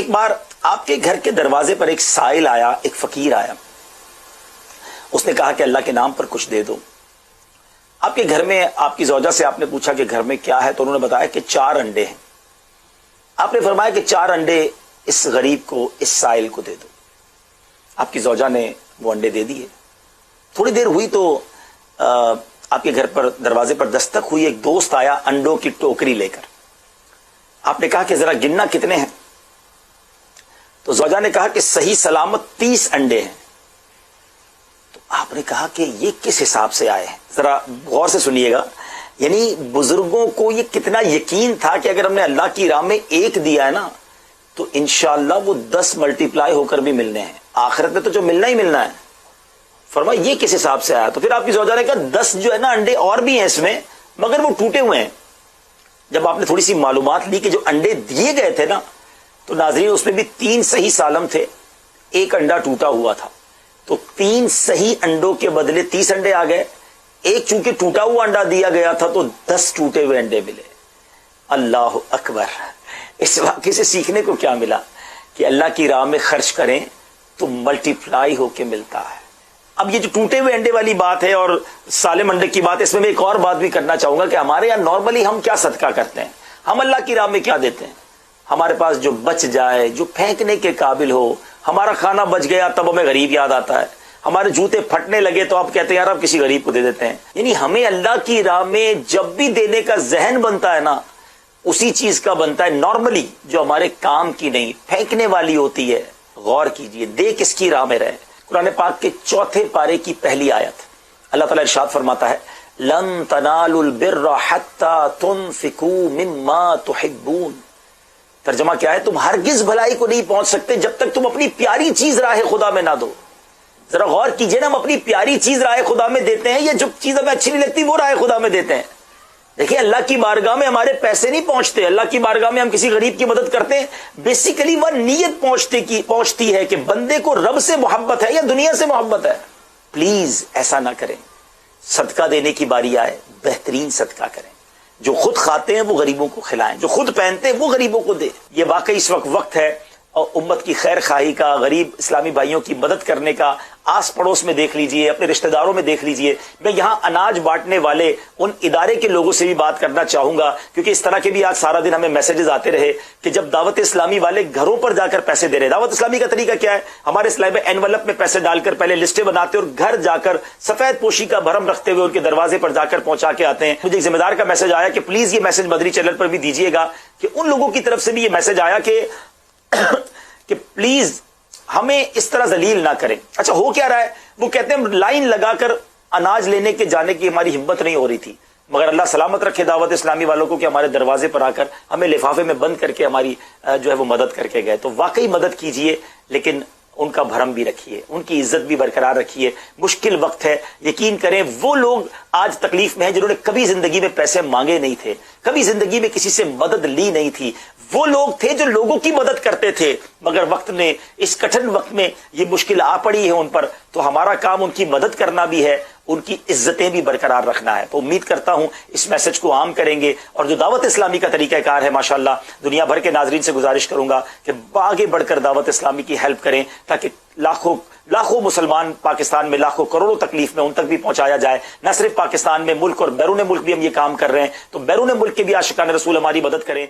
ایک بار آپ کے گھر کے دروازے پر ایک سائل آیا، ایک فقیر آیا، اس نے کہا کہ اللہ کے نام پر کچھ دے دو۔ آپ کے گھر میں آپ کی زوجہ سے آپ نے پوچھا کہ گھر میں کیا ہے، تو انہوں نے بتایا کہ 4 انڈے ہیں۔ آپ نے فرمایا کہ 4 انڈے اس غریب کو، اس سائل کو دے دو۔ آپ کی زوجہ نے وہ انڈے دے دیے۔ تھوڑی دیر ہوئی تو آپ کے گھر پر دروازے پر دستک ہوئی، ایک دوست آیا انڈوں کی ٹوکری لے کر۔ آپ نے کہا کہ ذرا گننا کتنے ہیں؟ تو زوجہ نے کہا کہ صحیح سلامت 30 انڈے ہیں۔ تو آپ نے کہا کہ یہ کس حساب سے آئے ہیں؟ ذرا غور سے سنیے گا، یعنی بزرگوں کو یہ کتنا یقین تھا کہ اگر ہم نے اللہ کی راہ میں 1 دیا ہے نا تو انشاءاللہ وہ 10 ملٹیپلائی ہو کر بھی ملنے ہیں، آخرت میں تو جو ملنا ہی ملنا ہے۔ فرمایا یہ کس حساب سے آیا؟ تو پھر آپ کی زوجہ نے کہا 10 جو ہے نا انڈے اور بھی ہیں اس میں، مگر وہ ٹوٹے ہوئے ہیں۔ جب آپ نے تھوڑی سی معلومات لی کہ جو انڈے دیے گئے تھے نا، تو ناظرین اس میں بھی 3 صحیح سالم تھے، 1 انڈا ٹوٹا ہوا تھا۔ تو 3 صحیح انڈوں کے بدلے 30 انڈے آ گئے، 1 چونکہ ٹوٹا ہوا انڈا دیا گیا تھا تو 10 ٹوٹے ہوئے انڈے ملے۔ اللہ اکبر! اس واقعے سے سیکھنے کو کیا ملا کہ اللہ کی راہ میں خرچ کریں تو ملٹیپلائی ہو کے ملتا ہے۔ اب یہ جو ٹوٹے ہوئے انڈے والی بات ہے اور سالم انڈے کی بات، اس میں ایک اور بات بھی کرنا چاہوں گا کہ ہمارے یہاں نارملی ہم کیا صدقہ کرتے ہیں، ہم اللہ کی راہ میں کیا دیتے ہیں؟ ہمارے پاس جو بچ جائے، جو پھینکنے کے قابل ہو، ہمارا کھانا بچ گیا تب ہمیں غریب یاد آتا ہے، ہمارے جوتے پھٹنے لگے تو آپ کہتے ہیں یار آپ کسی غریب کو دے دیتے ہیں۔ یعنی ہمیں اللہ کی راہ میں جب بھی دینے کا ذہن بنتا ہے نا، اسی چیز کا بنتا ہے نارملی جو ہمارے کام کی نہیں، پھینکنے والی ہوتی ہے۔ غور کیجئے، دے کس کی راہ میں رہے۔ قرآن پاک کے 4 پارے کی پہلی آیت، اللہ تعالیٰ ارشاد فرماتا ہے لن تنالوا البر حتى تنفقوا مما تحبون۔ ترجمہ کیا ہے؟ تم ہرگز بھلائی کو نہیں پہنچ سکتے جب تک تم اپنی پیاری چیز راہ خدا میں نہ دو۔ ذرا غور کیجئے نا، ہم اپنی پیاری چیز راہ خدا میں دیتے ہیں یا جو چیز ہمیں اچھی نہیں لگتی وہ راہ خدا میں دیتے ہیں؟ دیکھیں، اللہ کی بارگاہ میں ہمارے پیسے نہیں پہنچتے، اللہ کی بارگاہ میں ہم کسی غریب کی مدد کرتے ہیں، بیسیکلی وہ نیت پہنچتی ہے کہ بندے کو رب سے محبت ہے یا دنیا سے محبت ہے۔ پلیز ایسا نہ کریں۔ صدقہ دینے کی باری آئے، بہترین صدقہ کریں۔ جو خود کھاتے ہیں وہ غریبوں کو کھلائیں، جو خود پہنتے ہیں وہ غریبوں کو دیں۔ یہ واقعی اس وقت ہے اور امت کی خیر خواہی کا، غریب اسلامی بھائیوں کی مدد کرنے کا۔ آس پڑوس میں دیکھ لیجئے، اپنے رشتہ داروں میں دیکھ لیجئے۔ میں یہاں اناج بانٹنے والے ان ادارے کے لوگوں سے بھی بات کرنا چاہوں گا، کیونکہ اس طرح کے بھی آج سارا دن ہمیں میسیجز آتے رہے کہ جب دعوت اسلامی والے گھروں پر جا کر پیسے دے رہے۔ دعوت اسلامی کا طریقہ کیا ہے؟ ہمارے اسلام میں اینولپ میں پیسے ڈال کر پہلے لسٹیں بناتے اور گھر جا کر سفید پوشی کا بھرم رکھتے ہوئے ان کے دروازے پر جا کر پہنچا کے آتے ہیں۔ مجھے ایک ذمہ دار کا میسج آیا کہ پلیز یہ میسج مدنی چینل پر بھی دیجیے گا، کہ ان لوگوں کی طرف سے بھی یہ میسج آیا کہ پلیز ہمیں اس طرح ذلیل نہ کریں۔ اچھا ہو کیا رہا ہے؟ وہ کہتے ہیں لائن لگا کر اناج لینے کے جانے کی ہماری ہمت نہیں ہو رہی تھی، مگر اللہ سلامت رکھے دعوت اسلامی والوں کو کہ ہمارے دروازے پر آ کر ہمیں لفافے میں بند کر کے ہماری جو ہے وہ مدد کر کے گئے۔ تو واقعی مدد کیجئے، لیکن ان کا بھرم بھی رکھیے، ان کی عزت بھی برقرار رکھیے۔ مشکل وقت ہے، یقین کریں وہ لوگ آج تکلیف میں ہیں جنہوں نے کبھی زندگی میں پیسے مانگے نہیں تھے، کبھی زندگی میں کسی سے مدد لی نہیں تھی۔ وہ لوگ تھے جو لوگوں کی مدد کرتے تھے، مگر وقت میں، اس کٹھن وقت میں یہ مشکل آ پڑی ہے ان پر، تو ہمارا کام ان کی مدد کرنا بھی ہے، ان کی عزتیں بھی برقرار رکھنا ہے۔ تو امید کرتا ہوں اس میسج کو عام کریں گے، اور جو دعوت اسلامی کا طریقہ کار ہے ماشاءاللہ، دنیا بھر کے ناظرین سے گزارش کروں گا کہ آگے بڑھ کر دعوت اسلامی کی ہیلپ کریں، تاکہ لاکھوں مسلمان پاکستان میں، لاکھوں کروڑوں تکلیف میں ان تک بھی پہنچایا جائے۔ نہ صرف پاکستان میں، ملک اور بیرون ملک بھی ہم یہ کام کر رہے ہیں، تو بیرون ملک کے بھی عاشقان رسول ہماری مدد کریں۔